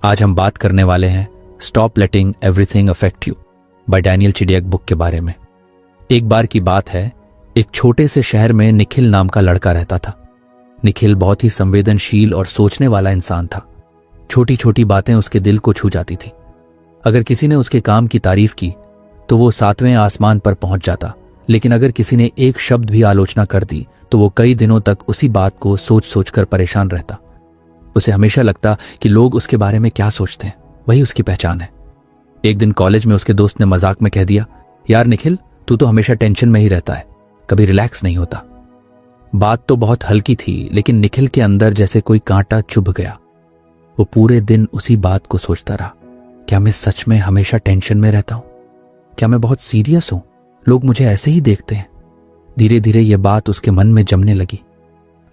आज हम बात करने वाले हैं stop letting everything affect you by Daniel Chidiac book के बारे में। एक बार की बात है, एक छोटे से शहर में निखिल नाम का लड़का रहता था। निखिल बहुत ही संवेदनशील और सोचने वाला इंसान था। छोटी छोटी बातें उसके दिल को छू जाती थी। अगर किसी ने उसके काम की तारीफ की तो वो 7वें आसमान पर पहुंच जाता, लेकिन अगर किसी ने एक शब्द भी आलोचना कर दी तो वो कई दिनों तक उसी बात को सोच सोचकर परेशान रहता। उसे हमेशा लगता कि लोग उसके बारे में क्या सोचते हैं, वही उसकी पहचान है। एक दिन कॉलेज में उसके दोस्त ने मजाक में कह दिया, यार निखिल, तू तो हमेशा टेंशन में ही रहता है, कभी रिलैक्स नहीं होता। बात तो बहुत हल्की थी, लेकिन निखिल के अंदर जैसे कोई कांटा चुभ गया। वो पूरे दिन उसी बात को सोचता रहा, क्या मैं सच में हमेशा टेंशन में रहता हूं? क्या मैं बहुत सीरियस हूं? लोग मुझे ऐसे ही देखते हैं। धीरे धीरे यह बात उसके मन में जमने लगी।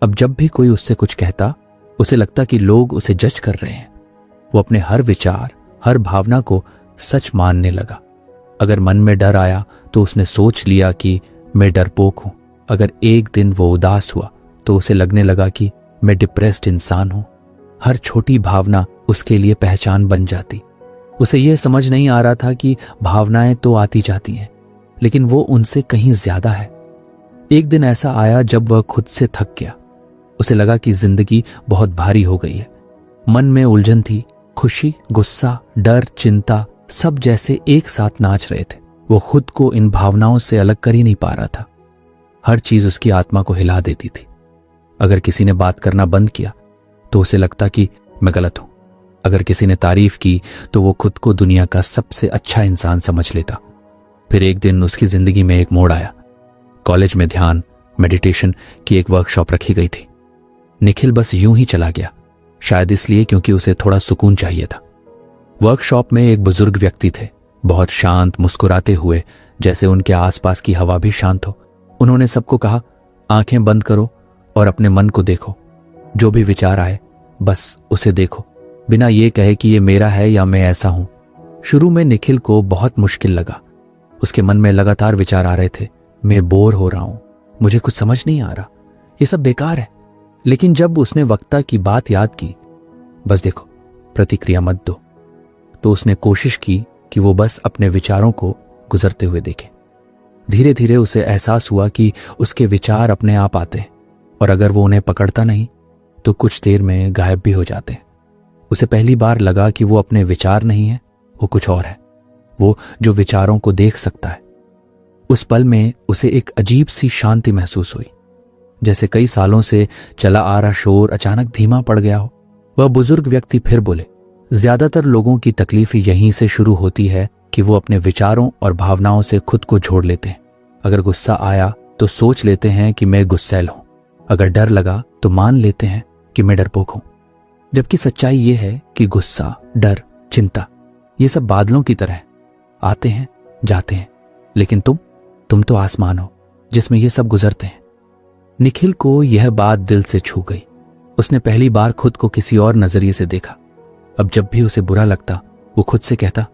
अब जब भी कोई उससे कुछ कहता, उसे लगता कि लोग उसे जज कर रहे हैं। वो अपने हर विचार, हर भावना को सच मानने लगा। अगर मन में डर आया तो उसने सोच लिया कि मैं डरपोक हूं। अगर एक दिन वो उदास हुआ तो उसे लगने लगा कि मैं डिप्रेस्ड इंसान हूं। हर छोटी भावना उसके लिए पहचान बन जाती। उसे यह समझ नहीं आ रहा था कि भावनाएं तो आती जाती हैं, लेकिन वो उनसे कहीं ज्यादा है। एक दिन ऐसा आया जब वह खुद से थक गया। उसे लगा कि जिंदगी बहुत भारी हो गई है। मन में उलझन थी, खुशी, गुस्सा, डर, चिंता सब जैसे एक साथ नाच रहे थे। वो खुद को इन भावनाओं से अलग कर ही नहीं पा रहा था। हर चीज उसकी आत्मा को हिला देती थी। अगर किसी ने बात करना बंद किया तो उसे लगता कि मैं गलत हूं। अगर किसी ने तारीफ की तो वो खुद को दुनिया का सबसे अच्छा इंसान समझ लेता। फिर एक दिन उसकी जिंदगी में एक मोड़ आया। कॉलेज में ध्यान, मेडिटेशन की एक वर्कशॉप रखी गई थी। निखिल बस यूं ही चला गया, शायद इसलिए क्योंकि उसे थोड़ा सुकून चाहिए था। वर्कशॉप में एक बुजुर्ग व्यक्ति थे, बहुत शांत, मुस्कुराते हुए, जैसे उनके आसपास की हवा भी शांत हो। उन्होंने सबको कहा, आंखें बंद करो और अपने मन को देखो। जो भी विचार आए बस उसे देखो, बिना ये कहे कि ये मेरा है या मैं ऐसा हूं। शुरू में निखिल को बहुत मुश्किल लगा। उसके मन में लगातार विचार आ रहे थे, मैं बोर हो रहा हूं, मुझे कुछ समझ नहीं आ रहा, ये सब बेकार है। लेकिन जब उसने वक्ता की बात याद की, बस देखो, प्रतिक्रिया मत दो, तो उसने कोशिश की कि वो बस अपने विचारों को गुजरते हुए देखे। धीरे धीरे उसे एहसास हुआ कि उसके विचार अपने आप आते हैं, और अगर वो उन्हें पकड़ता नहीं तो कुछ देर में गायब भी हो जाते हैं। उसे पहली बार लगा कि वो अपने विचार नहीं है, वो कुछ और है, वो जो विचारों को देख सकता है। उस पल में उसे एक अजीब सी शांति महसूस हुई, जैसे कई सालों से चला आ रहा शोर अचानक धीमा पड़ गया हो। वह बुजुर्ग व्यक्ति फिर बोले, ज्यादातर लोगों की तकलीफ यहीं से शुरू होती है कि वो अपने विचारों और भावनाओं से खुद को जोड़ लेते हैं। अगर गुस्सा आया तो सोच लेते हैं कि मैं गुस्सैल हूं। अगर डर लगा तो मान लेते हैं कि मैं डरपोक हूं। जबकि सच्चाई ये है कि गुस्सा, डर, चिंता ये सब बादलों की तरह आते हैं, जाते हैं, लेकिन तुम तो आसमान हो जिसमें ये सब गुजरते हैं। निखिल को यह बात दिल से छू गई। उसने पहली बार खुद को किसी और नजरिए से देखा। अब जब भी उसे बुरा लगता वो खुद से कहता,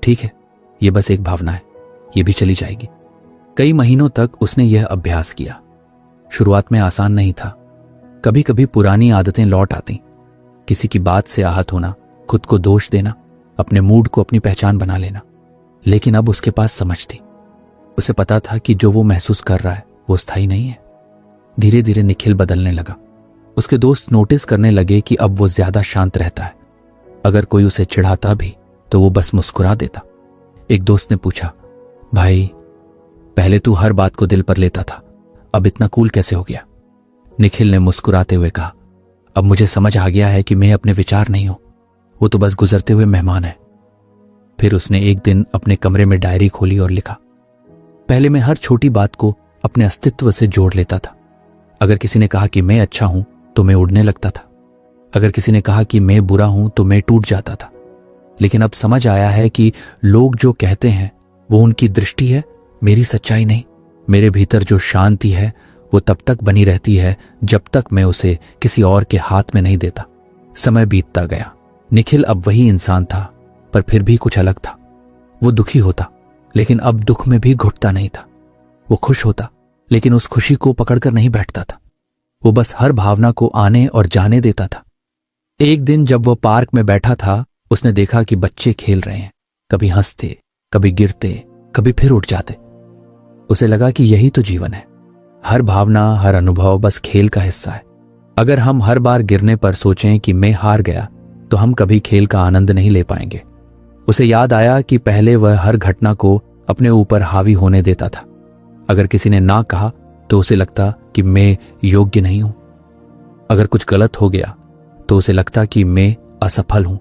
ठीक है, ये बस एक भावना है, ये भी चली जाएगी। कई महीनों तक उसने यह अभ्यास किया। शुरुआत में आसान नहीं था। कभी कभी पुरानी आदतें लौट आती, किसी की बात से आहत होना, खुद को दोष देना, अपने मूड को अपनी पहचान बना लेना। लेकिन अब उसके पास समझ थी। उसे पता था कि जो वो महसूस कर रहा है वो स्थायी नहीं है। धीरे धीरे निखिल बदलने लगा। उसके दोस्त नोटिस करने लगे कि अब वो ज्यादा शांत रहता है। अगर कोई उसे चिढ़ाता भी तो वो बस मुस्कुरा देता। एक दोस्त ने पूछा, भाई, पहले तू हर बात को दिल पर लेता था, अब इतना कूल कैसे हो गया? निखिल ने मुस्कुराते हुए कहा, अब मुझे समझ आ गया है कि मैं अपने विचार नहीं हूं, वो तो बस गुजरते हुए मेहमान है। फिर उसने एक दिन अपने कमरे में डायरी खोली और लिखा, पहले मैं हर छोटी बात को अपने अस्तित्व से जोड़ लेता था। अगर किसी ने कहा कि मैं अच्छा हूं तो मैं उड़ने लगता था। अगर किसी ने कहा कि मैं बुरा हूं तो मैं टूट जाता था। लेकिन अब समझ आया है कि लोग जो कहते हैं वो उनकी दृष्टि है, मेरी सच्चाई नहीं। मेरे भीतर जो शांति है वो तब तक बनी रहती है जब तक मैं उसे किसी और के हाथ में नहीं देता। समय बीतता गया। निखिल अब वही इंसान था, पर फिर भी कुछ अलग था। वो दुखी होता, लेकिन अब दुख में भी घुटता नहीं था। वो खुश होता, लेकिन उस खुशी को पकड़कर नहीं बैठता था। वो बस हर भावना को आने और जाने देता था। एक दिन जब वो पार्क में बैठा था उसने देखा कि बच्चे खेल रहे हैं, कभी हंसते, कभी गिरते, कभी फिर उठ जाते। उसे लगा कि यही तो जीवन है। हर भावना, हर अनुभव बस खेल का हिस्सा है। अगर हम हर बार गिरने पर सोचें कि मैं हार गया, तो हम कभी खेल का आनंद नहीं ले पाएंगे। उसे याद आया कि पहले वह हर घटना को अपने ऊपर हावी होने देता था। अगर किसी ने ना कहा तो उसे लगता कि मैं योग्य नहीं हूं। अगर कुछ गलत हो गया तो उसे लगता कि मैं असफल हूं।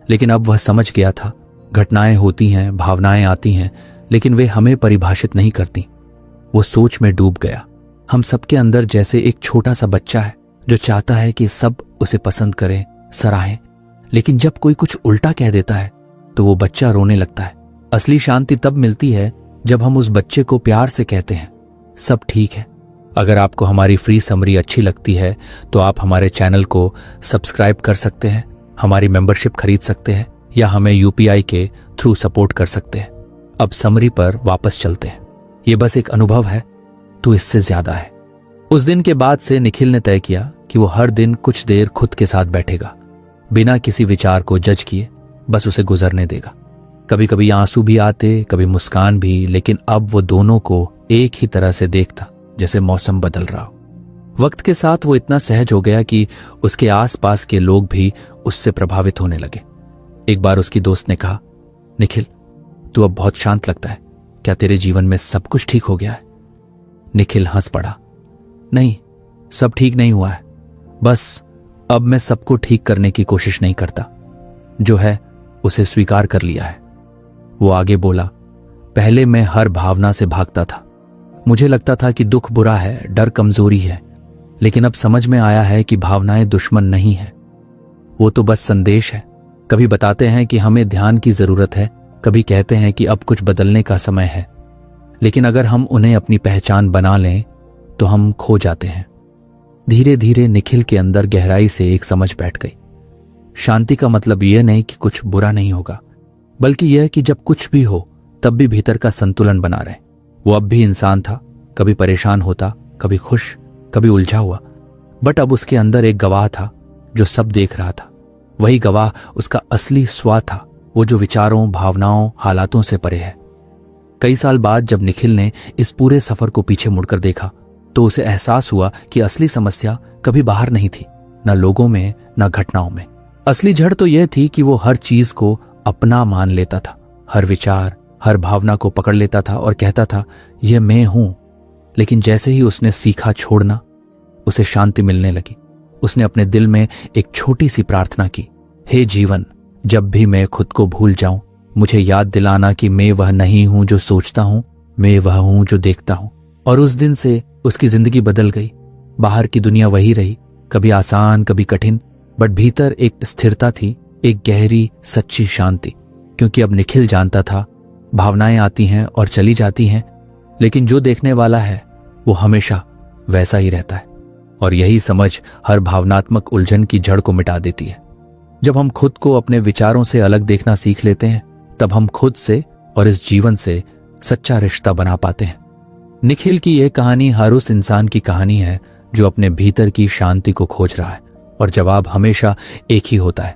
लेकिन अब वह समझ गया था, घटनाएं होती हैं, भावनाएं आती हैं, लेकिन वे हमें परिभाषित नहीं करती। वो सोच में डूब गया। हम सबके अंदर जैसे एक छोटा सा बच्चा है जो चाहता है कि सब उसे पसंद करें, सराहें, लेकिन जब कोई कुछ उल्टा कह देता है तो वो बच्चा रोने लगता है। असली शांति तब मिलती है जब हम उस बच्चे को प्यार से कहते हैं, सब ठीक है। अगर आपको हमारी फ्री समरी अच्छी लगती है तो आप हमारे चैनल को सब्सक्राइब कर सकते हैं, हमारी मेंबरशिप खरीद सकते हैं या हमें यूपीआई के थ्रू सपोर्ट कर सकते हैं। अब समरी पर वापस चलते हैं। ये बस एक अनुभव है, तो इससे ज्यादा है। उस दिन के बाद से निखिल ने तय किया कि वो हर दिन कुछ देर खुद के साथ बैठेगा, बिना किसी विचार को जज किए, बस उसे गुजरने देगा। कभी कभी आंसू भी आते, कभी मुस्कान भी, लेकिन अब वो दोनों को एक ही तरह से देखता, जैसे मौसम बदल रहा हो। वक्त के साथ वो इतना सहज हो गया कि उसके आसपास के लोग भी उससे प्रभावित होने लगे। एक बार उसकी दोस्त ने कहा, निखिल, तू अब बहुत शांत लगता है, क्या तेरे जीवन में सब कुछ ठीक हो गया है? निखिल हंस पड़ा, नहीं, सब ठीक नहीं हुआ है, बस अब मैं सबको ठीक करने की कोशिश नहीं करता, जो है उसे स्वीकार कर लिया है। वो आगे बोला, पहले मैं हर भावना से भागता था। मुझे लगता था कि दुख बुरा है, डर कमजोरी है, लेकिन अब समझ में आया है कि भावनाएं दुश्मन नहीं है, वो तो बस संदेश है। कभी बताते हैं कि हमें ध्यान की जरूरत है, कभी कहते हैं कि अब कुछ बदलने का समय है, लेकिन अगर हम उन्हें अपनी पहचान बना लें तो हम खो जाते हैं। धीरे धीरे निखिल के अंदर गहराई से एक समझ बैठ गई। शांति का मतलब यह नहीं कि कुछ बुरा नहीं होगा, बल्कि यह कि जब कुछ भी हो तब भी भीतर का संतुलन बना रहे। वो अब भी इंसान था, कभी परेशान होता, कभी खुश, कभी उलझा हुआ, बट अब उसके अंदर एक गवाह था जो सब देख रहा था। वही गवाह उसका असली स्व था, वो जो विचारों, भावनाओं, हालातों से परे है। कई साल बाद जब निखिल ने इस पूरे सफर को पीछे मुड़कर देखा तो उसे एहसास हुआ कि असली समस्या कभी बाहर नहीं थी, न लोगों में, न घटनाओं में। असली जड़ तो यह थी कि वो हर चीज को अपना मान लेता था, हर विचार, हर भावना को पकड़ लेता था और कहता था, यह मैं हूं। लेकिन जैसे ही उसने सीखा छोड़ना, उसे शांति मिलने लगी। उसने अपने दिल में एक छोटी सी प्रार्थना की, हे जीवन, जब भी मैं खुद को भूल जाऊं, मुझे याद दिलाना कि मैं वह नहीं हूं जो सोचता हूं, मैं वह हूं जो देखता हूं। और उस दिन से उसकी जिंदगी बदल गई। बाहर की दुनिया वही रही, कभी आसान, कभी कठिन, बट भीतर एक स्थिरता थी, एक गहरी सच्ची शांति। क्योंकि अब निखिल जानता था, भावनाएं आती हैं और चली जाती हैं, लेकिन जो देखने वाला है वो हमेशा वैसा ही रहता है। और यही समझ हर भावनात्मक उलझन की जड़ को मिटा देती है। जब हम खुद को अपने विचारों से अलग देखना सीख लेते हैं, तब हम खुद से और इस जीवन से सच्चा रिश्ता बना पाते हैं। निखिल की यह कहानी हर उस इंसान की कहानी है जो अपने भीतर की शांति को खोज रहा है, और जवाब हमेशा एक ही होता है,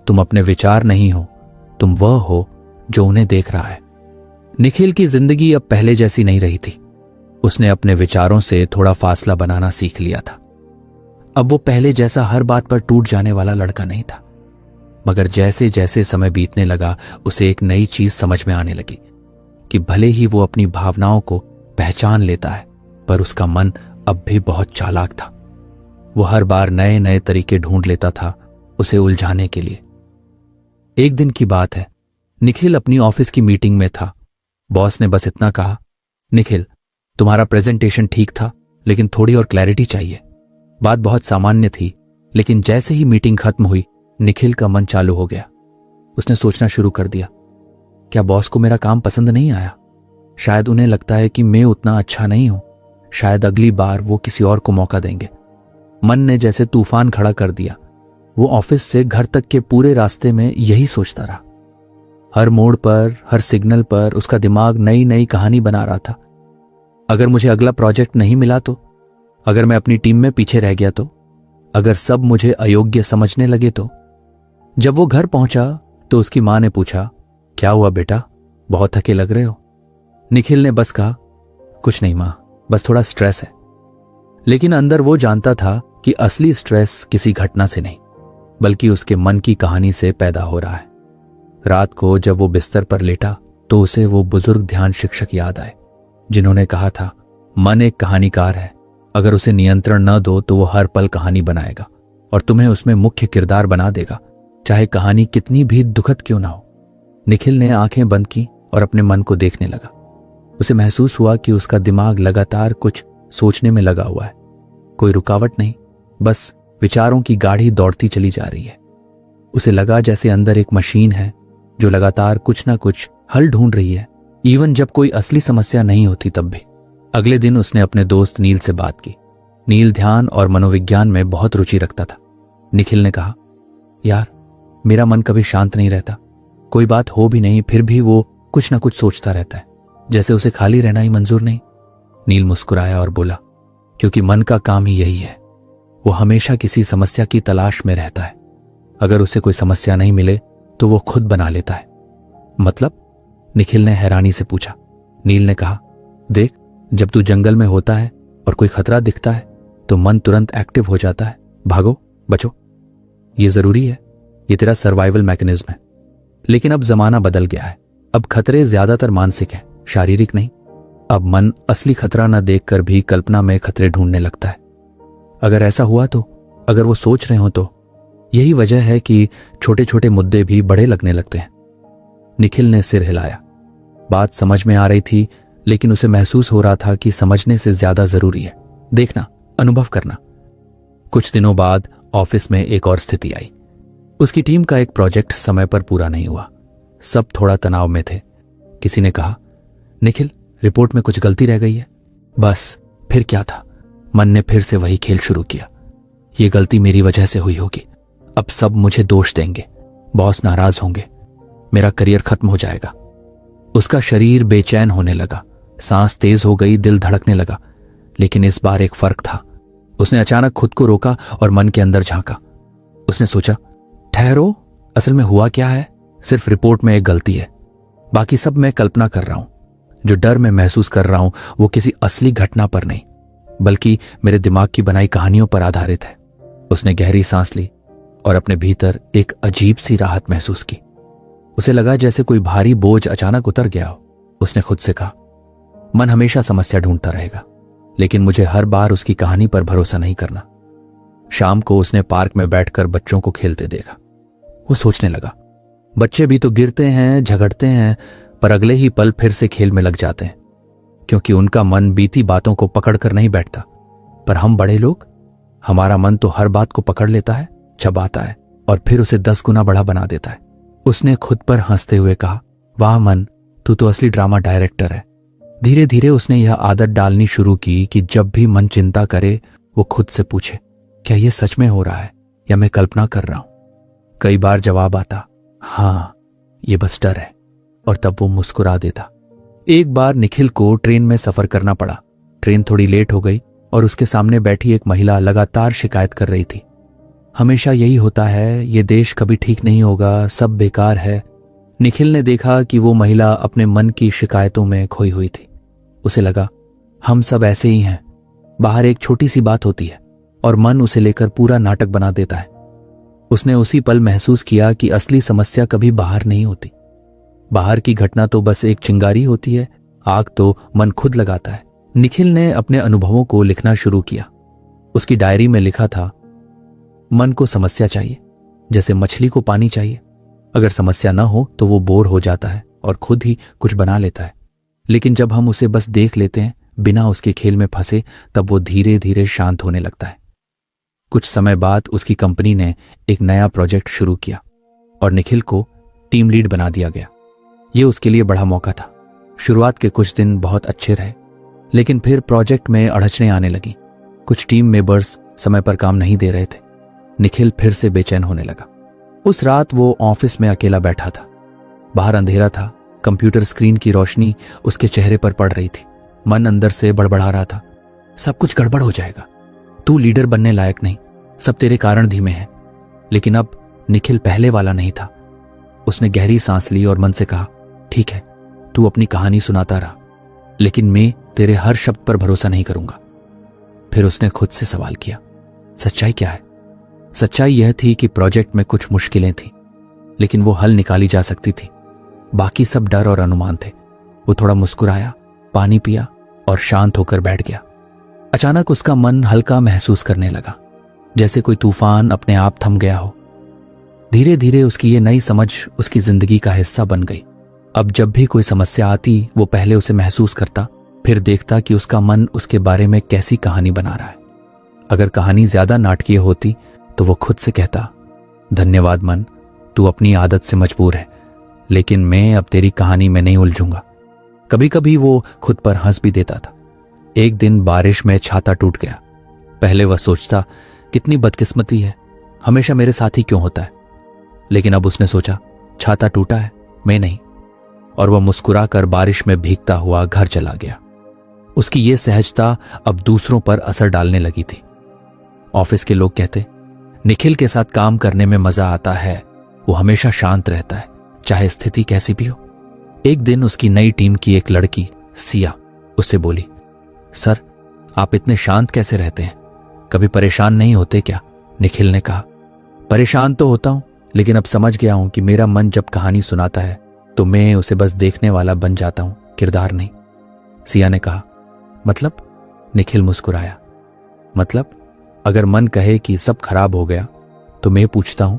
तुम अपने विचार नहीं हो, तुम वह हो जो उन्हें देख रहा है। निखिल की जिंदगी अब पहले जैसी नहीं रही थी। उसने अपने विचारों से थोड़ा फासला बनाना सीख लिया था। अब वो पहले जैसा हर बात पर टूट जाने वाला लड़का नहीं था, मगर जैसे जैसे समय बीतने लगा उसे एक नई चीज समझ में आने लगी कि भले ही वो अपनी भावनाओं को पहचान लेता है, पर उसका मन अब भी बहुत चालाक था। वो हर बार नए नए तरीके ढूंढ लेता था उसे उलझाने के लिए। एक दिन की बात है, निखिल अपनी ऑफिस की मीटिंग में था। बॉस ने बस इतना कहा, निखिल, तुम्हारा प्रेजेंटेशन ठीक था, लेकिन थोड़ी और क्लैरिटी चाहिए। बात बहुत सामान्य थी, लेकिन जैसे ही मीटिंग खत्म हुई, निखिल का मन चालू हो गया। उसने सोचना शुरू कर दिया, क्या बॉस को मेरा काम पसंद नहीं आया? शायद उन्हें लगता है कि मैं उतना अच्छा नहीं हूं। शायद अगली बार वो किसी और को मौका देंगे। मन ने जैसे तूफान खड़ा कर दिया। वो ऑफिस से घर तक के पूरे रास्ते में यही सोचता रहा। हर मोड़ पर, हर सिग्नल पर उसका दिमाग नई नई कहानी बना रहा था। अगर मुझे अगला प्रोजेक्ट नहीं मिला तो? अगर मैं अपनी टीम में पीछे रह गया तो? अगर सब मुझे अयोग्य समझने लगे तो? जब वो घर पहुंचा तो उसकी मां ने पूछा, क्या हुआ बेटा, बहुत थके लग रहे हो। निखिल ने बस कहा, कुछ नहीं मां, बस थोड़ा स्ट्रेस है। लेकिन अंदर वो जानता था कि असली स्ट्रेस किसी घटना से नहीं बल्कि उसके मन की कहानी से पैदा हो रहा है। रात को जब वो बिस्तर पर लेटा तो उसे वो बुजुर्ग ध्यान शिक्षक याद आए जिन्होंने कहा था, मन एक कहानीकार है, अगर उसे नियंत्रण न दो तो वो हर पल कहानी बनाएगा और तुम्हें उसमें मुख्य किरदार बना देगा, चाहे कहानी कितनी भी दुखद क्यों ना हो। निखिल ने आंखें बंद की और अपने मन को देखने लगा। उसे महसूस हुआ कि उसका दिमाग लगातार कुछ सोचने में लगा हुआ है। कोई रुकावट नहीं, बस विचारों की गाड़ी दौड़ती चली जा रही है। उसे लगा जैसे अंदर एक मशीन है जो लगातार कुछ ना कुछ हल ढूंढ रही है, इवन जब कोई असली समस्या नहीं होती तब भी। अगले दिन उसने अपने दोस्त नील से बात की। नील ध्यान और मनोविज्ञान में बहुत रुचि रखता था। निखिल ने कहा, यार मेरा मन कभी शांत नहीं रहता, कोई बात हो भी नहीं फिर भी वो कुछ ना कुछ सोचता रहता है, जैसे उसे खाली रहना ही मंजूर नहीं। नील मुस्कुराया और बोला, क्योंकि मन का काम ही यही है, वो हमेशा किसी समस्या की तलाश में रहता है। अगर उसे कोई समस्या नहीं मिले तो वो खुद बना लेता है। मतलब? निखिल ने हैरानी से पूछा। नील ने कहा, देख, जब तू जंगल में होता है और कोई खतरा दिखता है तो मन तुरंत एक्टिव हो जाता है, भागो, बचो। ये जरूरी है, ये तेरा सर्वाइवल मैकेनिज्म है। लेकिन अब जमाना बदल गया है, अब खतरे ज्यादातर मानसिक हैं, शारीरिक नहीं। अब मन असली खतरा न देखकर भी कल्पना में खतरे ढूंढने लगता है। अगर ऐसा हुआ तो, अगर वो सोच रहे हो तो, यही वजह है कि छोटे छोटे मुद्दे भी बड़े लगने लगते हैं। निखिल ने सिर हिलाया। बात समझ में आ रही थी, लेकिन उसे महसूस हो रहा था कि समझने से ज्यादा जरूरी है देखना, अनुभव करना। कुछ दिनों बाद ऑफिस में एक और स्थिति आई। उसकी टीम का एक प्रोजेक्ट समय पर पूरा नहीं हुआ। सब थोड़ा तनाव में थे। किसी ने कहा, निखिल, रिपोर्ट में कुछ गलती रह गई है। बस फिर क्या था, मन ने फिर से वही खेल शुरू किया। ये गलती मेरी वजह से हुई होगी, अब सब मुझे दोष देंगे, बॉस नाराज होंगे, मेरा करियर खत्म हो जाएगा। उसका शरीर बेचैन होने लगा, सांस तेज हो गई, दिल धड़कने लगा। लेकिन इस बार एक फर्क था। उसने अचानक खुद को रोका और मन के अंदर झांका। उसने सोचा, ठहरो, असल में हुआ क्या है? सिर्फ रिपोर्ट में एक गलती है, बाकी सब मैं कल्पना कर रहा हूं। जो डर मैं महसूस कर रहा हूं वो किसी असली घटना पर नहीं बल्कि मेरे दिमाग की बनाई कहानियों पर आधारित है। उसने गहरी सांस ली और अपने भीतर एक अजीब सी राहत महसूस की। उसे लगा जैसे कोई भारी बोझ अचानक उतर गया हो। उसने खुद से कहा, मन हमेशा समस्या ढूंढता रहेगा, लेकिन मुझे हर बार उसकी कहानी पर भरोसा नहीं करना। शाम को उसने पार्क में बैठकर बच्चों को खेलते देखा। वो सोचने लगा, बच्चे भी तो गिरते हैं, झगड़ते हैं, पर अगले ही पल फिर से खेल में लग जाते हैं, क्योंकि उनका मन बीती बातों को पकड़कर नहीं बैठता। पर हम बड़े लोग, हमारा मन तो हर बात को पकड़ लेता है, चबाता है और फिर उसे 10 गुना बड़ा बना देता है। उसने खुद पर हंसते हुए कहा, वाह मन, तू तो असली ड्रामा डायरेक्टर है। धीरे धीरे उसने यह आदत डालनी शुरू की कि जब भी मन चिंता करे वो खुद से पूछे, क्या यह सच में हो रहा है या मैं कल्पना कर रहा हूं? कई बार जवाब आता, हाँ, ये बस डर है, और तब वो मुस्कुरा देता। एक बार निखिल को ट्रेन में सफर करना पड़ा। ट्रेन थोड़ी लेट हो गई और उसके सामने बैठी एक महिला लगातार शिकायत कर रही थी, हमेशा यही होता है, ये देश कभी ठीक नहीं होगा, सब बेकार है। निखिल ने देखा कि वो महिला अपने मन की शिकायतों में खोई हुई थी। उसे लगा, हम सब ऐसे ही हैं, बाहर एक छोटी सी बात होती है और मन उसे लेकर पूरा नाटक बना देता है। उसने उसी पल महसूस किया कि असली समस्या कभी बाहर नहीं होती। बाहर की घटना तो बस एक चिंगारी होती है, आग तो मन खुद लगाता है। निखिल ने अपने अनुभवों को लिखना शुरू किया। उसकी डायरी में लिखा था, मन को समस्या चाहिए, जैसे मछली को पानी चाहिए। अगर समस्या न हो तो वो बोर हो जाता है और खुद ही कुछ बना लेता है। लेकिन जब हम उसे बस देख लेते हैं बिना उसके खेल में फंसे, तब वो धीरे धीरे शांत होने लगता है। कुछ समय बाद उसकी कंपनी ने एक नया प्रोजेक्ट शुरू किया और निखिल को टीम लीड बना दिया गया। ये उसके लिए बड़ा मौका था। शुरुआत के कुछ दिन बहुत अच्छे रहे, लेकिन फिर प्रोजेक्ट में अड़चनें आने लगी। कुछ टीम मेंबर्स समय पर काम नहीं दे रहे थे। निखिल फिर से बेचैन होने लगा। उस रात वो ऑफिस में अकेला बैठा था। बाहर अंधेरा था, कंप्यूटर स्क्रीन की रोशनी उसके चेहरे पर पड़ रही थी। मन अंदर से बड़बड़ा रहा था, सब कुछ गड़बड़ हो जाएगा, तू लीडर बनने लायक नहीं, सब तेरे कारण धीमे हैं। लेकिन अब निखिल पहले वाला नहीं था। उसने गहरी सांस ली और मन से कहा, ठीक है, तू अपनी कहानी सुनाता रहा, लेकिन मैं तेरे हर शब्द पर भरोसा नहीं करूंगा। फिर उसने खुद से सवाल किया, सच्चाई क्या है? सच्चाई यह थी कि प्रोजेक्ट में कुछ मुश्किलें थीं, लेकिन वो हल निकाली जा सकती थी। बाकी सब डर और अनुमान थे। वो थोड़ा मुस्कुराया, पानी पिया और शांत होकर बैठ गया। अचानक उसका मन हल्का महसूस करने लगा, जैसे कोई तूफान अपने आप थम गया हो। धीरे धीरे उसकी ये नई समझ उसकी जिंदगी का हिस्सा बन गई। अब जब भी कोई समस्या आती, वो पहले उसे महसूस करता, फिर देखता कि उसका मन उसके बारे में कैसी कहानी बना रहा है। अगर कहानी ज्यादा नाटकीय होती तो वो खुद से कहता, धन्यवाद मन, तू अपनी आदत से मजबूर है, लेकिन मैं अब तेरी कहानी में नहीं उलझूंगा। कभी कभी वो खुद पर हंस भी देता था। एक दिन बारिश में छाता टूट गया। पहले वह सोचता, कितनी बदकिस्मती है, हमेशा मेरे साथ ही क्यों होता है। लेकिन अब उसने सोचा, छाता टूटा है, मैं नहीं। और वह मुस्कुरा कर बारिश में भीगता हुआ घर चला गया। उसकी ये सहजता अब दूसरों पर असर डालने लगी थी। ऑफिस के लोग कहते, निखिल के साथ काम करने में मजा आता है, वो हमेशा शांत रहता है, चाहे स्थिति कैसी भी हो। एक दिन उसकी नई टीम की एक लड़की सिया उससे बोली, सर आप इतने शांत कैसे रहते हैं, कभी परेशान नहीं होते क्या? निखिल ने कहा, परेशान तो होता हूं, लेकिन अब समझ गया हूं कि मेरा मन जब कहानी सुनाता है तो मैं उसे बस देखने वाला बन जाता हूं, किरदार नहीं। सिया ने कहा, मतलब? निखिल मुस्कुराया, मतलब अगर मन कहे कि सब खराब हो गया तो मैं पूछता हूं,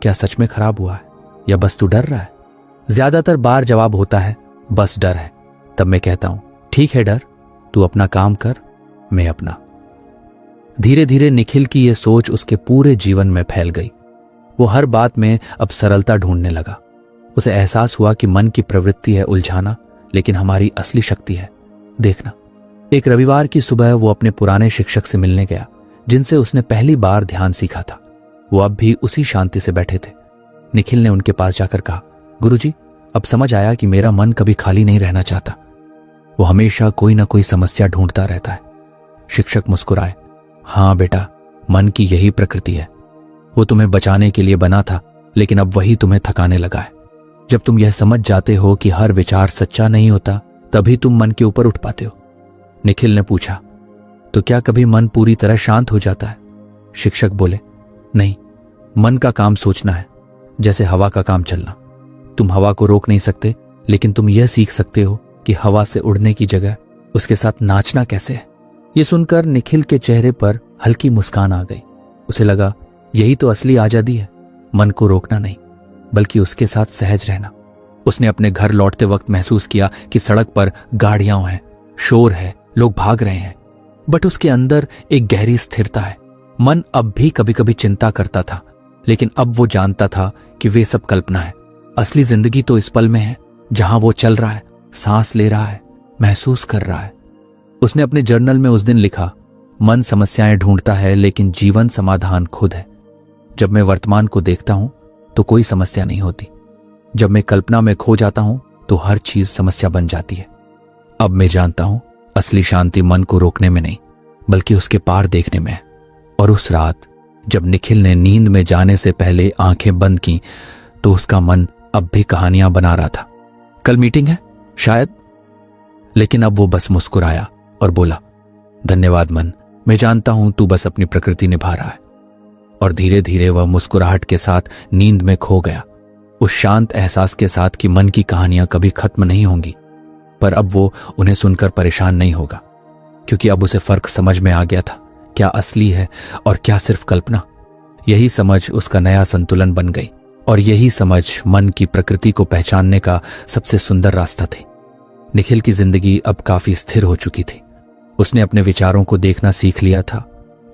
क्या सच में खराब हुआ है या बस तू डर रहा है? ज्यादातर बार जवाब होता है, बस डर है। तब मैं कहता हूं, ठीक है डर, तू अपना काम कर, मैं अपना। धीरे धीरे निखिल की यह सोच उसके पूरे जीवन में फैल गई। वो हर बात में अब सरलता ढूंढने लगा। उसे एहसास हुआ कि मन की प्रवृत्ति है उलझाना, लेकिन हमारी असली शक्ति है देखना। एक रविवार की सुबह वो अपने पुराने शिक्षक से मिलने गया, जिनसे उसने पहली बार ध्यान सीखा था। वो अब भी उसी शांति से बैठे थे। निखिल ने उनके पास जाकर कहा, गुरुजी, अब समझ आया कि मेरा मन कभी खाली नहीं रहना चाहता, वो हमेशा कोई ना कोई समस्या ढूंढता रहता है। शिक्षक मुस्कुराए, हाँ बेटा, मन की यही प्रकृति है। वो तुम्हें बचाने के लिए बना था, लेकिन अब वही तुम्हें थकाने लगा है। जब तुम यह समझ जाते हो कि हर विचार सच्चा नहीं होता, तभी तुम मन के ऊपर उठ पाते हो। निखिल ने पूछा, तो क्या कभी मन पूरी तरह शांत हो जाता है? शिक्षक बोले, नहीं, मन का काम सोचना है, जैसे हवा का काम चलना। तुम हवा को रोक नहीं सकते, लेकिन तुम यह सीख सकते हो कि हवा से उड़ने की जगह उसके साथ नाचना कैसे है। यह सुनकर निखिल के चेहरे पर हल्की मुस्कान आ गई। उसे लगा, यही तो असली आजादी है, मन को रोकना नहीं, बल्कि उसके साथ सहज रहना। उसने अपने घर लौटते वक्त महसूस किया कि सड़क पर गाड़ियां हैं, शोर है, लोग भाग रहे हैं, बट उसके अंदर एक गहरी स्थिरता है। मन अब भी कभी कभी चिंता करता था, लेकिन अब वो जानता था कि वे सब कल्पना है। असली जिंदगी तो इस पल में है, जहां वो चल रहा है, सांस ले रहा है, महसूस कर रहा है। उसने अपने जर्नल में उस दिन लिखा, मन समस्याएं ढूंढता है, लेकिन जीवन समाधान खुद है। जब मैं वर्तमान को देखता हूं तो कोई समस्या नहीं होती। जब मैं कल्पना में खो जाता हूं तो हर चीज समस्या बन जाती है। अब मैं जानता हूं, असली शांति मन को रोकने में नहीं, बल्कि उसके पार देखने में है। और उस रात जब निखिल ने नींद में जाने से पहले आंखें बंद की, तो उसका मन अब भी कहानियां बना रहा था। कल मीटिंग है शायद, लेकिन अब वो बस मुस्कुराया और बोला, धन्यवाद मन, मैं जानता हूं तू बस अपनी प्रकृति निभा रहा है। और धीरे धीरे वह मुस्कुराहट के साथ नींद में खो गया, उस शांत एहसास के साथ कि मन की कहानियां कभी खत्म नहीं होंगी। पर अब वो उन्हें सुनकर परेशान नहीं होगा, क्योंकि अब उसे फर्क समझ में आ गया था, क्या असली है और क्या सिर्फ कल्पना। यही समझ उसका नया संतुलन बन गई, और यही समझ मन की प्रकृति को पहचानने का सबसे सुंदर रास्ता थी। निखिल की जिंदगी अब काफी स्थिर हो चुकी थी। उसने अपने विचारों को देखना सीख लिया था,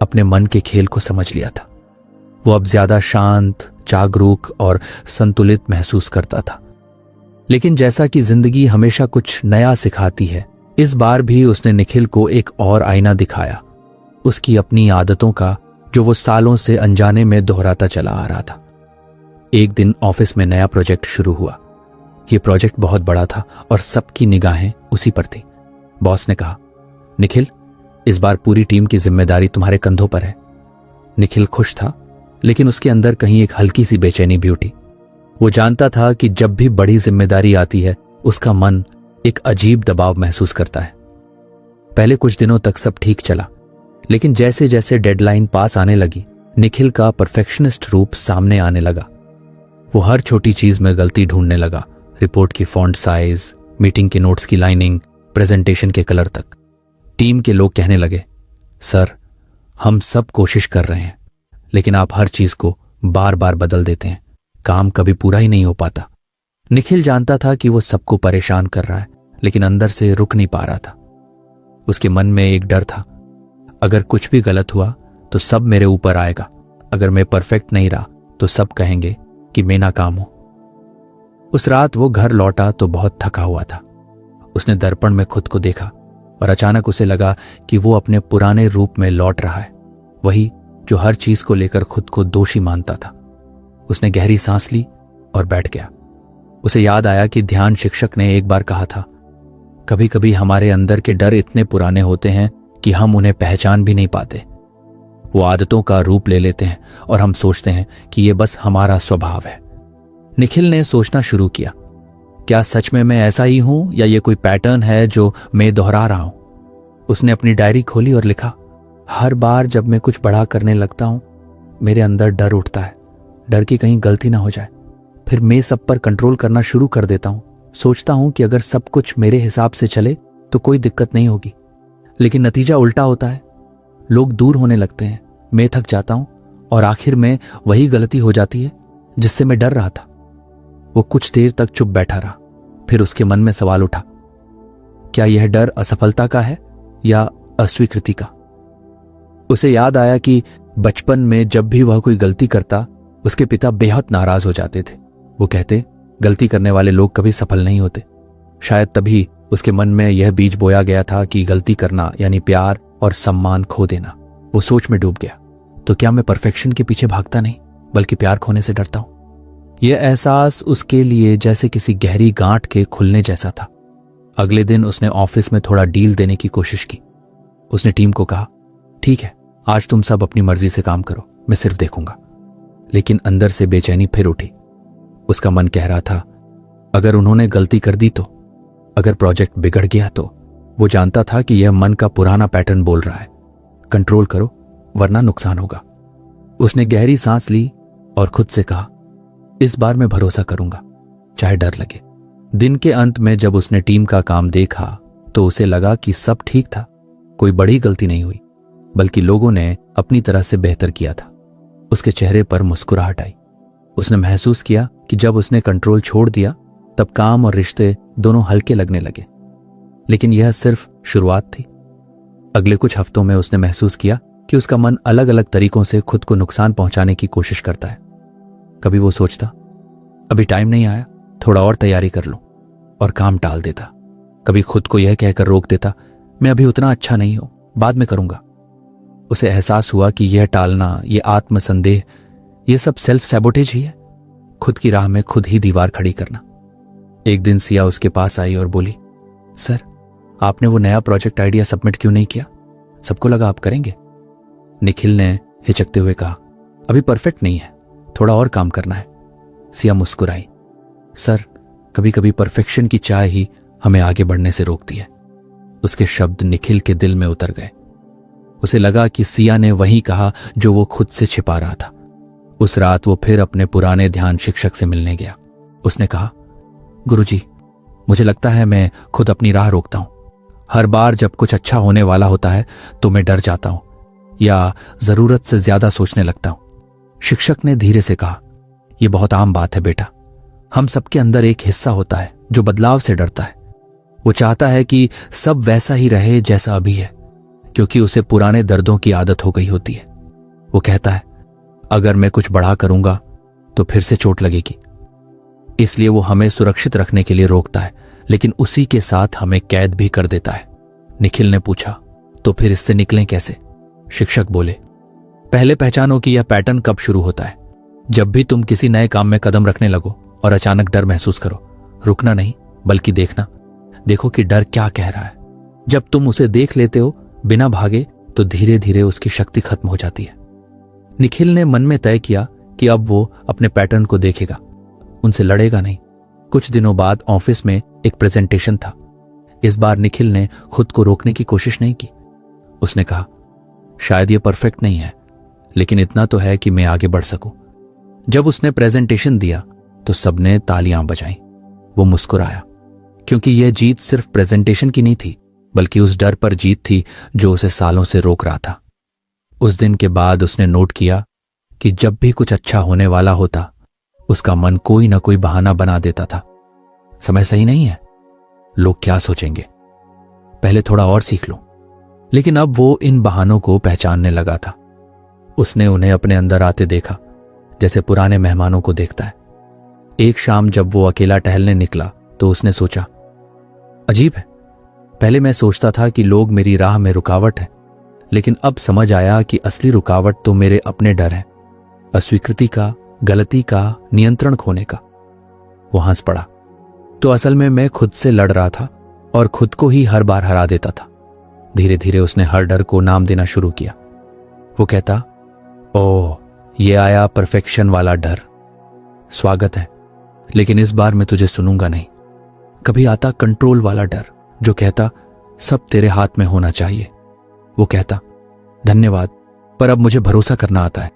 अपने मन के खेल को समझ लिया था। वो अब ज्यादा शांत, जागरूक और संतुलित महसूस करता था। लेकिन जैसा कि जिंदगी हमेशा कुछ नया सिखाती है, इस बार भी उसने निखिल को एक और आईना दिखाया, उसकी अपनी आदतों का, जो वो सालों से अनजाने में दोहराता चला आ रहा था। एक दिन ऑफिस में नया प्रोजेक्ट शुरू हुआ। यह प्रोजेक्ट बहुत बड़ा था और सबकी निगाहें उसी पर थी। बॉस ने कहा, निखिल, इस बार पूरी टीम की जिम्मेदारी तुम्हारे कंधों पर है। निखिल खुश था, लेकिन उसके अंदर कहीं एक हल्की सी बेचैनी भी उठी। वो जानता था कि जब भी बड़ी जिम्मेदारी आती है उसका मन एक अजीब दबाव महसूस करता है। पहले कुछ दिनों तक सब ठीक चला, लेकिन जैसे जैसे डेडलाइन पास आने लगी निखिल का परफेक्शनिस्ट रूप सामने आने लगा। वो हर छोटी चीज में गलती ढूंढने लगा, रिपोर्ट की फॉन्ट साइज, मीटिंग के नोट्स की लाइनिंग, प्रेजेंटेशन के कलर तक। टीम के लोग कहने लगे, सर हम सब कोशिश कर रहे हैं लेकिन आप हर चीज को बार बार बदल देते हैं, काम कभी पूरा ही नहीं हो पाता। निखिल जानता था कि वो सबको परेशान कर रहा है, लेकिन अंदर से रुक नहीं पा रहा था। उसके मन में एक डर था, अगर कुछ भी गलत हुआ तो सब मेरे ऊपर आएगा, अगर मैं परफेक्ट नहीं रहा तो सब कहेंगे कि मैं नाकाम हूं। उस रात वो घर लौटा तो बहुत थका हुआ था। उसने दर्पण में खुद को देखा और अचानक उसे लगा कि वो अपने पुराने रूप में लौट रहा है, वही जो हर चीज को लेकर खुद को दोषी मानता था। उसने गहरी सांस ली और बैठ गया। उसे याद आया कि ध्यान शिक्षक ने एक बार कहा था, कभी कभी हमारे अंदर के डर इतने पुराने होते हैं कि हम उन्हें पहचान भी नहीं पाते। वो आदतों का रूप ले लेते हैं और हम सोचते हैं कि ये बस हमारा स्वभाव है। निखिल ने सोचना शुरू किया, क्या सच में मैं ऐसा ही हूं या ये कोई पैटर्न है जो मैं दोहरा रहा हूं। उसने अपनी डायरी खोली और लिखा, हर बार जब मैं कुछ बड़ा करने लगता हूं मेरे अंदर डर उठता है, डर की कहीं गलती ना हो जाए। फिर मैं सब पर कंट्रोल करना शुरू कर देता हूं, सोचता हूं कि अगर सब कुछ मेरे हिसाब से चले तो कोई दिक्कत नहीं होगी, लेकिन नतीजा उल्टा होता है। लोग दूर होने लगते हैं, मैं थक जाता हूं और आखिर में वही गलती हो जाती है जिससे मैं डर रहा था। वो कुछ देर तक चुप बैठा रहा, फिर उसके मन में सवाल उठा, क्या यह डर असफलता का है या अस्वीकृति का। उसे याद आया कि बचपन में जब भी वह कोई गलती करता उसके पिता बेहद नाराज हो जाते थे। वो कहते, गलती करने वाले लोग कभी सफल नहीं होते। शायद तभी उसके मन में यह बीज बोया गया था कि गलती करना यानी प्यार और सम्मान खो देना। वो सोच में डूब गया, तो क्या मैं परफेक्शन के पीछे भागता नहीं बल्कि प्यार खोने से डरता हूं। यह एहसास उसके लिए जैसे किसी गहरी गांठ के खुलने जैसा था। अगले दिन उसने ऑफिस में थोड़ा डील देने की कोशिश की। उसने टीम को कहा, ठीक है आज तुम सब अपनी मर्जी से काम करो, मैं सिर्फ देखूंगा। लेकिन अंदर से बेचैनी फिर उठी। उसका मन कह रहा था, अगर उन्होंने गलती कर दी तो, अगर प्रोजेक्ट बिगड़ गया तो। वो जानता था कि यह मन का पुराना पैटर्न बोल रहा है, कंट्रोल करो वरना नुकसान होगा। उसने गहरी सांस ली और खुद से कहा, इस बार मैं भरोसा करूंगा चाहे डर लगे। दिन के अंत में जब उसने टीम का काम देखा तो उसे लगा कि सब ठीक था, कोई बड़ी गलती नहीं हुई, बल्कि लोगों ने अपनी तरह से बेहतर किया था। उसके चेहरे पर मुस्कुराहट आई। उसने महसूस किया कि जब उसने कंट्रोल छोड़ दिया तब काम और रिश्ते दोनों हल्के लगने लगे। लेकिन यह सिर्फ शुरुआत थी। अगले कुछ हफ्तों में उसने महसूस किया कि उसका मन अलग अलग तरीकों से खुद को नुकसान पहुंचाने की कोशिश करता है। कभी वो सोचता, अभी टाइम नहीं आया, थोड़ा और तैयारी कर लूं, और काम टाल देता। कभी खुद को यह कहकर रोक देता, मैं अभी उतना अच्छा नहीं हूं, बाद में करूंगा। उसे एहसास हुआ कि यह टालना, यह आत्मसंदेह, यह सब सेल्फ सैबोटेज ही है, खुद की राह में खुद ही दीवार खड़ी करना। एक दिन सिया उसके पास आई और बोली, सर आपने वो नया प्रोजेक्ट आइडिया सबमिट क्यों नहीं किया? सबको लगा आप करेंगे। निखिल ने हिचकते हुए कहा, अभी परफेक्ट नहीं है, थोड़ा और काम करना है। सिया मुस्कुराई, सर कभी कभी परफेक्शन की चाह ही हमें आगे बढ़ने से रोकती है। उसके शब्द निखिल के दिल में उतर गए। उसे लगा कि सिया ने वही कहा जो वो खुद से छिपा रहा था। उस रात वो फिर अपने पुराने ध्यान शिक्षक से मिलने गया। उसने कहा, गुरुजी, मुझे लगता है मैं खुद अपनी राह रोकता हूं। हर बार जब कुछ अच्छा होने वाला होता है तो मैं डर जाता हूं या जरूरत से ज्यादा सोचने लगता हूं। शिक्षक ने धीरे से कहा, यह बहुत आम बात है बेटा। हम सबके अंदर एक हिस्सा होता है जो बदलाव से डरता है। वो चाहता है कि सब वैसा ही रहे जैसा अभी है, क्योंकि उसे पुराने दर्दों की आदत हो गई होती है। वो कहता है, अगर मैं कुछ बड़ा करूंगा तो फिर से चोट लगेगी। इसलिए वो हमें सुरक्षित रखने के लिए रोकता है, लेकिन उसी के साथ हमें कैद भी कर देता है। निखिल ने पूछा, तो फिर इससे निकलें कैसे? शिक्षक बोले, पहले पहचानो कि यह पैटर्न कब शुरू होता है। जब भी तुम किसी नए काम में कदम रखने लगो और अचानक डर महसूस करो, रुकना नहीं बल्कि देखना। देखो कि डर क्या कह रहा है। जब तुम उसे देख लेते हो बिना भागे, तो धीरे धीरे उसकी शक्ति खत्म हो जाती है। निखिल ने मन में तय किया कि अब वो अपने पैटर्न को देखेगा, उनसे लड़ेगा नहीं। कुछ दिनों बाद ऑफिस में एक प्रेजेंटेशन था। इस बार निखिल ने खुद को रोकने की कोशिश नहीं की। उसने कहा, शायद ये परफेक्ट नहीं है, लेकिन इतना तो है कि मैं आगे बढ़ सकूं। जब उसने प्रेजेंटेशन दिया तो सबने तालियां बजाईं। वो मुस्कुराया, क्योंकि यह जीत सिर्फ प्रेजेंटेशन की नहीं थी, बल्कि उस डर पर जीत थी जो उसे सालों से रोक रहा था। उस दिन के बाद उसने नोट किया कि जब भी कुछ अच्छा होने वाला होता, उसका मन कोई ना कोई बहाना बना देता था। समय सही नहीं है, लोग क्या सोचेंगे, पहले थोड़ा और सीख लो। लेकिन अब वो इन बहानों को पहचानने लगा था। उसने उन्हें अपने अंदर आते देखा, जैसे पुराने मेहमानों को देखता है। एक शाम जब वो अकेला टहलने निकला तो उसने सोचा, अजीब है, पहले मैं सोचता था कि लोग मेरी राह में रुकावट है, लेकिन अब समझ आया कि असली रुकावट तो मेरे अपने डर हैं, अस्वीकृति का, गलती का, नियंत्रण खोने का। वो हंस पड़ा। तो असल में मैं खुद से लड़ रहा था और खुद को ही हर बार हरा देता था। धीरे धीरे उसने हर डर को नाम देना शुरू किया। वो कहता, ओह, ये आया परफेक्शन वाला डर, स्वागत है, लेकिन इस बार मैं तुझे सुनूंगा नहीं। कभी आता कंट्रोल वाला डर, जो कहता सब तेरे हाथ में होना चाहिए। वो कहता, धन्यवाद, पर अब मुझे भरोसा करना आता है।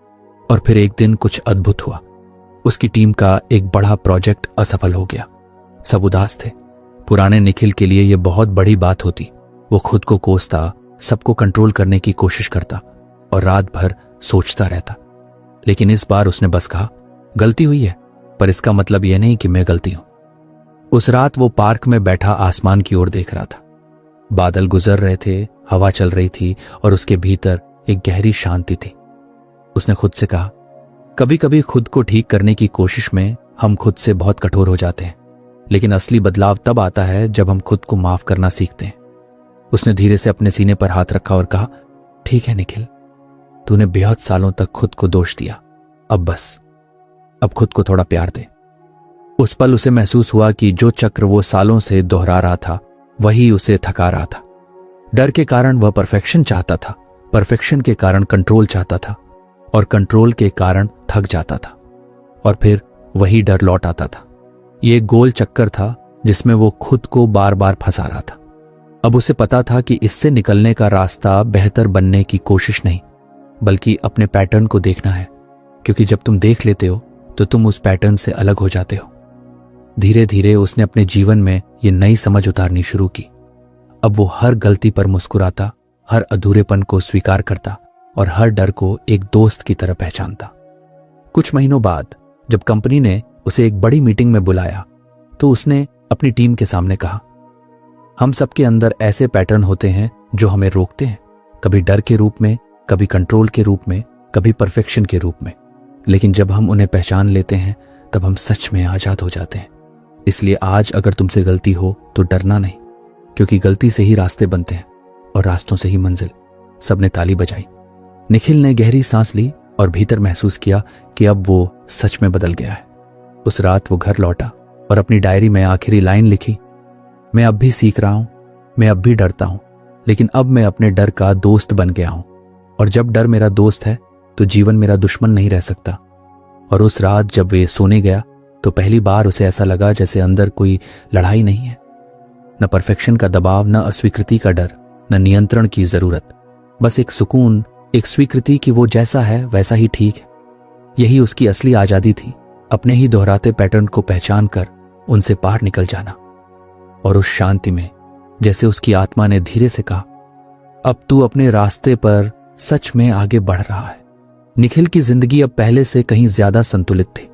और फिर एक दिन कुछ अद्भुत हुआ। उसकी टीम का एक बड़ा प्रोजेक्ट असफल हो गया। सब उदास थे। पुराने निखिल के लिए यह बहुत बड़ी बात होती। वो खुद को कोसता, सबको कंट्रोल करने की कोशिश करता और रात भर सोचता रहता। लेकिन इस बार उसने बस कहा, गलती हुई है, पर इसका मतलब यह नहीं कि मैं गलती हूं। उस रात वो पार्क में बैठा आसमान की ओर देख रहा था। बादल गुजर रहे थे, हवा चल रही थी और उसके भीतर एक गहरी शांति थी। उसने खुद से कहा, कभी कभी खुद को ठीक करने की कोशिश में हम खुद से बहुत कठोर हो जाते हैं, लेकिन असली बदलाव तब आता है जब हम खुद को माफ करना सीखते हैं। उसने धीरे से अपने सीने पर हाथ रखा और कहा, ठीक है निखिल, तूने बेहद सालों तक खुद को दोष दिया, अब बस, अब खुद को थोड़ा प्यार दे। उस पल उसे महसूस हुआ कि जो चक्र वो सालों से दोहरा रहा था, वही उसे थका रहा था। डर के कारण वह परफेक्शन चाहता था, परफेक्शन के कारण कंट्रोल चाहता था, और कंट्रोल के कारण थक जाता था, और फिर वही डर लौट आता था। ये एक गोल चक्कर था जिसमें वो खुद को बार बार फंसा रहा था। अब उसे पता था कि इससे निकलने का रास्ता बेहतर बनने की कोशिश नहीं, बल्कि अपने पैटर्न को देखना है, क्योंकि जब तुम देख लेते हो तो तुम उस पैटर्न से अलग हो जाते हो। धीरे धीरे उसने अपने जीवन में ये नई समझ उतारनी शुरू की। अब वो हर गलती पर मुस्कुराता, हर अधूरेपन को स्वीकार करता और हर डर को एक दोस्त की तरह पहचानता। कुछ महीनों बाद जब कंपनी ने उसे एक बड़ी मीटिंग में बुलाया तो उसने अपनी टीम के सामने कहा, हम सबके अंदर ऐसे पैटर्न होते हैं जो हमें रोकते हैं, कभी डर के रूप में, कभी कंट्रोल के रूप में, कभी परफेक्शन के रूप में। लेकिन जब हम उन्हें पहचान लेते हैं तब हम सच में आजाद हो जाते हैं। इसलिए आज अगर तुमसे गलती हो तो डरना नहीं, क्योंकि गलती से ही रास्ते बनते हैं और रास्तों से ही मंजिल। सबने ताली बजाई। निखिल ने गहरी सांस ली और भीतर महसूस किया कि अब वो सच में बदल गया है। उस रात वो घर लौटा और अपनी डायरी में आखिरी लाइन लिखी, मैं अब भी सीख रहा हूं, मैं अब भी डरता हूं, लेकिन अब मैं अपने डर का दोस्त बन गया हूं, और जब डर मेरा दोस्त है तो जीवन मेरा दुश्मन नहीं रह सकता। और उस रात जब वे सोने गया तो पहली बार उसे ऐसा लगा जैसे अंदर कोई लड़ाई नहीं है, न परफेक्शन का दबाव, न अस्वीकृति का डर, न नियंत्रण की जरूरत, बस एक सुकून, एक स्वीकृति कि वो जैसा है वैसा ही ठीक है। यही उसकी असली आजादी थी, अपने ही दोहराते पैटर्न को पहचान कर उनसे पार निकल जाना। और उस शांति में जैसे उसकी आत्मा ने धीरे से कहा, अब तू अपने रास्ते पर सच में आगे बढ़ रहा है। निखिल की जिंदगी अब पहले से कहीं ज्यादा संतुलित थी।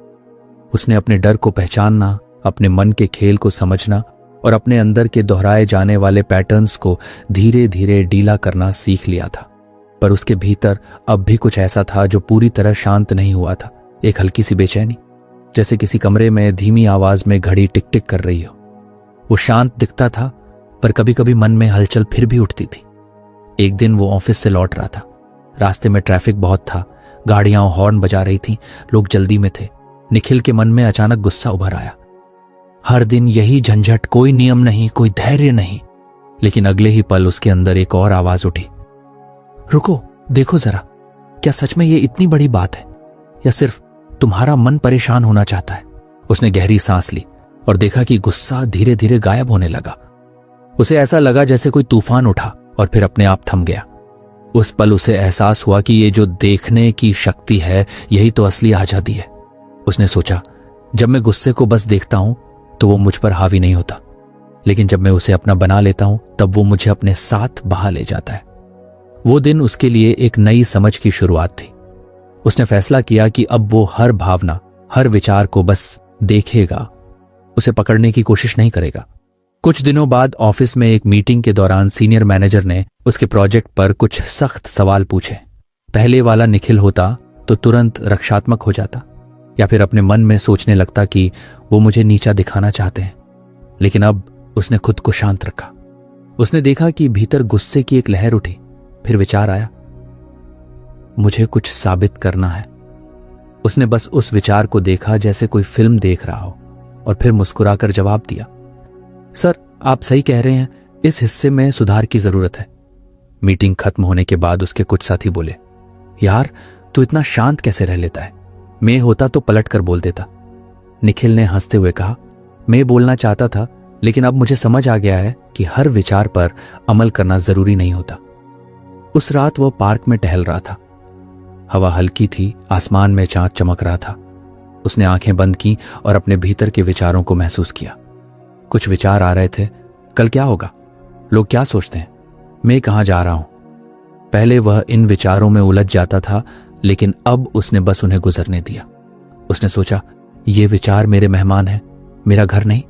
उसने अपने डर को पहचानना, अपने मन के खेल को समझना और अपने अंदर के दोहराए जाने वाले पैटर्न्स को धीरे धीरे ढीला करना सीख लिया था। पर उसके भीतर अब भी कुछ ऐसा था जो पूरी तरह शांत नहीं हुआ था, एक हल्की सी बेचैनी, जैसे किसी कमरे में धीमी आवाज में घड़ी टिक टिक कर रही हो। वो शांत दिखता था, पर कभी कभी मन में हलचल फिर भी उठती थी। एक दिन वो ऑफिस से लौट रहा था। रास्ते में ट्रैफिक बहुत था, गाड़ियां हॉर्न बजा रही थीं, लोग जल्दी में थे। निखिल के मन में अचानक गुस्सा उभर आया। हर दिन यही झंझट, कोई नियम नहीं, कोई धैर्य नहीं। लेकिन अगले ही पल उसके अंदर एक और आवाज उठी, रुको, देखो जरा, क्या सच में ये इतनी बड़ी बात है या सिर्फ तुम्हारा मन परेशान होना चाहता है? उसने गहरी सांस ली और देखा कि गुस्सा धीरे धीरे गायब होने लगा। उसे ऐसा लगा जैसे कोई तूफान उठा और फिर अपने आप थम गया। उस पल उसे एहसास हुआ कि ये जो देखने की शक्ति है यही तो असली आजादी है। उसने सोचा, जब मैं गुस्से को बस देखता हूं तो वो मुझ पर हावी नहीं होता, लेकिन जब मैं उसे अपना बना लेता हूं तब वो मुझे अपने साथ बहा ले जाता है। वो दिन उसके लिए एक नई समझ की शुरुआत थी। उसने फैसला किया कि अब वो हर भावना, हर विचार को बस देखेगा, उसे पकड़ने की कोशिश नहीं करेगा। कुछ दिनों बाद ऑफिस में एक मीटिंग के दौरान सीनियर मैनेजर ने उसके प्रोजेक्ट पर कुछ सख्त सवाल पूछे। पहले वाला निखिल होता तो तुरंत रक्षात्मक हो जाता या फिर अपने मन में सोचने लगता कि वो मुझे नीचा दिखाना चाहते हैं, लेकिन अब उसने खुद को शांत रखा। उसने देखा कि भीतर गुस्से की एक लहर उठी, फिर विचार आया, मुझे कुछ साबित करना है। उसने बस उस विचार को देखा जैसे कोई फिल्म देख रहा हो और फिर मुस्कुराकर जवाब दिया, सर आप सही कह रहे हैं, इस हिस्से में सुधार की जरूरत है। मीटिंग खत्म होने के बाद उसके कुछ साथी बोले, यार तू इतना शांत कैसे रह लेता है? मैं होता तो पलट कर बोल देता। निखिल ने हंसते हुए कहा, मैं बोलना चाहता था, लेकिन अब मुझे समझ आ गया है कि हर विचार पर अमल करना जरूरी नहीं होता। उस रात वह पार्क में टहल रहा था। हवा हल्की थी, आसमान में चांद चमक रहा था। उसने आंखें बंद की और अपने भीतर के विचारों को महसूस किया। कुछ विचार आ रहे थे, कल क्या होगा, लोग क्या सोचते हैं, मैं कहां जा रहा हूं। पहले वह इन विचारों में उलझ जाता था, लेकिन अब उसने बस उन्हें गुजरने दिया। उसने सोचा, ये विचार मेरे मेहमान हैं, मेरा घर नहीं।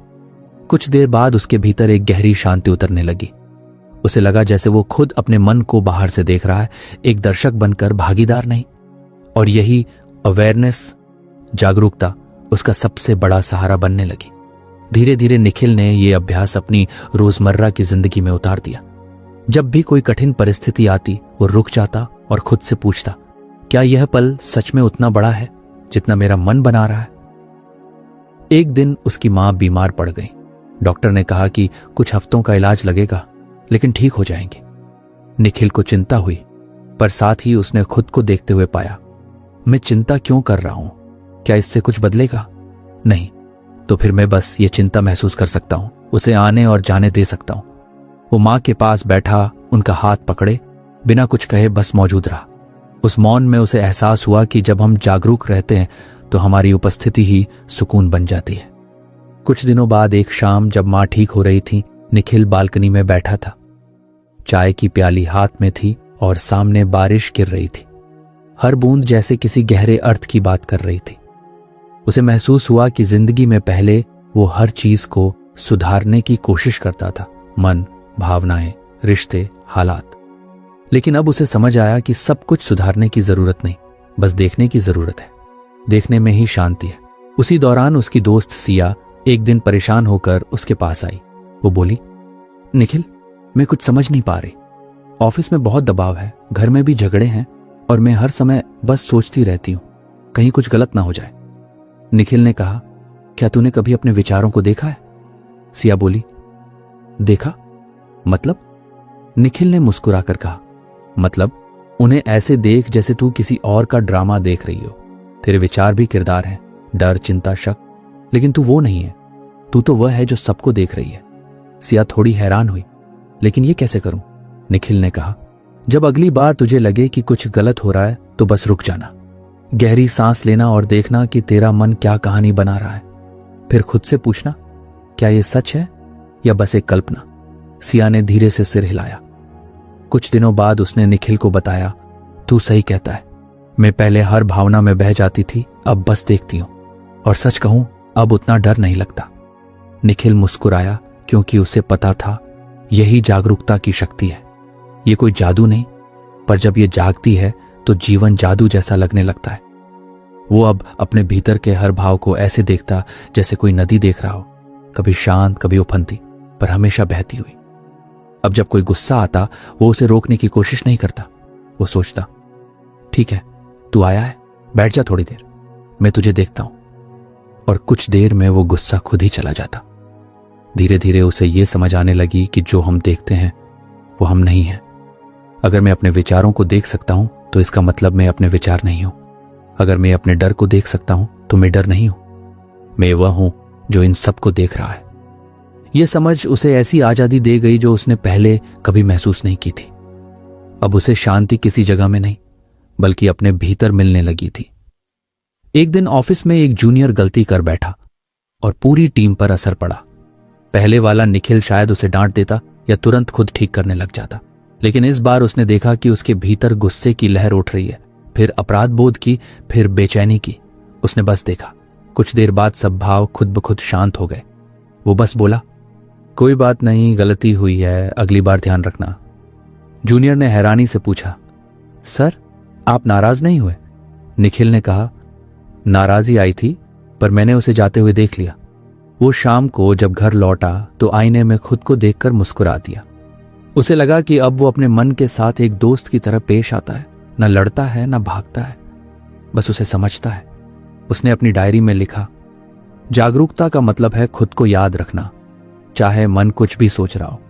कुछ देर बाद उसके भीतर एक गहरी शांति उतरने लगी। उसे लगा जैसे वो खुद अपने मन को बाहर से देख रहा है, एक दर्शक बनकर, भागीदार नहीं। और यही अवेयरनेस, जागरूकता उसका सबसे बड़ा सहारा बनने लगी। धीरे धीरे निखिल ने यह अभ्यास अपनी रोजमर्रा की जिंदगी में उतार दिया। जब भी कोई कठिन परिस्थिति आती, वो रुक जाता और खुद से पूछता, क्या यह पल सच में उतना बड़ा है जितना मेरा मन बना रहा है? एक दिन उसकी मां बीमार पड़ गई। डॉक्टर ने कहा कि कुछ हफ्तों का इलाज लगेगा, लेकिन ठीक हो जाएंगे। निखिल को चिंता हुई, पर साथ ही उसने खुद को देखते हुए पाया, मैं चिंता क्यों कर रहा हूं? क्या इससे कुछ बदलेगा? नहीं, तो फिर मैं बस ये चिंता महसूस कर सकता हूं, उसे आने और जाने दे सकता हूं। वो मां के पास बैठा, उनका हाथ पकड़े, बिना कुछ कहे बस मौजूद रहा। उस मौन में उसे एहसास हुआ कि जब हम जागरूक रहते हैं तो हमारी उपस्थिति ही सुकून बन जाती है। कुछ दिनों बाद एक शाम जब मां ठीक हो रही थी, निखिल बालकनी में बैठा था। चाय की प्याली हाथ में थी और सामने बारिश गिर रही थी। हर बूंद जैसे किसी गहरे अर्थ की बात कर रही थी। उसे महसूस हुआ कि जिंदगी में पहले वो हर चीज को सुधारने की कोशिश करता था, मन, भावनाएं, रिश्ते, हालात। लेकिन अब उसे समझ आया कि सब कुछ सुधारने की जरूरत नहीं, बस देखने की जरूरत है। देखने में ही शांति है। उसी दौरान उसकी दोस्त सिया एक दिन परेशान होकर उसके पास आई। वो बोली, निखिल मैं कुछ समझ नहीं पा रही, ऑफिस में बहुत दबाव है, घर में भी झगड़े हैं और मैं हर समय बस सोचती रहती हूं कहीं कुछ गलत ना हो जाए। निखिल ने कहा, क्या तूने कभी अपने विचारों को देखा है? सिया बोली, देखा मतलब? निखिल ने मुस्कुराकर कहा, मतलब उन्हें ऐसे देख जैसे तू किसी और का ड्रामा देख रही हो। तेरे विचार भी किरदार हैं, डर, चिंता, शक, लेकिन तू वो नहीं है। तू तो वह है जो सबको देख रही है। सिया थोड़ी हैरान हुई, लेकिन ये कैसे करूं? निखिल ने कहा, जब अगली बार तुझे लगे कि कुछ गलत हो रहा है तो बस रुक जाना, गहरी सांस लेना और देखना कि तेरा मन क्या कहानी बना रहा है। फिर खुद से पूछना, क्या ये सच है या बस एक कल्पना? सिया ने धीरे से सिर हिलाया। कुछ दिनों बाद उसने निखिल को बताया, तू सही कहता है, मैं पहले हर भावना में बह जाती थी, अब बस देखती हूं, और सच कहूं अब उतना डर नहीं लगता। निखिल मुस्कुराया, क्योंकि उसे पता था यही जागरूकता की शक्ति है। ये कोई जादू नहीं, पर जब ये जागती है तो जीवन जादू जैसा लगने लगता है। वो अब अपने भीतर के हर भाव को ऐसे देखता जैसे कोई नदी देख रहा हो, कभी शांत, कभी उफनती, पर हमेशा बहती हुई। अब जब कोई गुस्सा आता, वो उसे रोकने की कोशिश नहीं करता। वो सोचता, ठीक है, तू आया है, बैठ जा थोड़ी देर, मैं तुझे देखता हूं। और कुछ देर में वो गुस्सा खुद ही चला जाता। धीरे धीरे उसे ये समझ आने लगी कि जो हम देखते हैं वो हम नहीं हैं। अगर मैं अपने विचारों को देख सकता हूं तो इसका मतलब मैं अपने विचार नहीं हूं। अगर मैं अपने डर को देख सकता हूं तो मैं डर नहीं हूं, मैं वह हूं जो इन सबको देख रहा है। यह समझ उसे ऐसी आजादी दे गई जो उसने पहले कभी महसूस नहीं की थी। अब उसे शांति किसी जगह में नहीं बल्कि अपने भीतर मिलने लगी थी। एक दिन ऑफिस में एक जूनियर गलती कर बैठा और पूरी टीम पर असर पड़ा। पहले वाला निखिल शायद उसे डांट देता या तुरंत खुद ठीक करने लग जाता, लेकिन इस बार उसने देखा कि उसके भीतर गुस्से की लहर उठ रही है, फिर अपराध बोध की, फिर बेचैनी की। उसने बस देखा। कुछ देर बाद सब भाव खुद ब खुद शांत हो गए। वो बस बोला, कोई बात नहीं, गलती हुई है, अगली बार ध्यान रखना। जूनियर ने हैरानी से पूछा, सर आप नाराज नहीं हुए? निखिल ने कहा, नाराजी आई थी पर मैंने उसे जाते हुए देख लिया। वो शाम को जब घर लौटा तो आईने में खुद को देखकर मुस्कुरा दिया। उसे लगा कि अब वो अपने मन के साथ एक दोस्त की तरह पेश आता है, न लड़ता है न भागता है, बस उसे समझता है। उसने अपनी डायरी में लिखा, जागरूकता का मतलब है खुद को याद रखना, चाहे मन कुछ भी सोच रहा हो।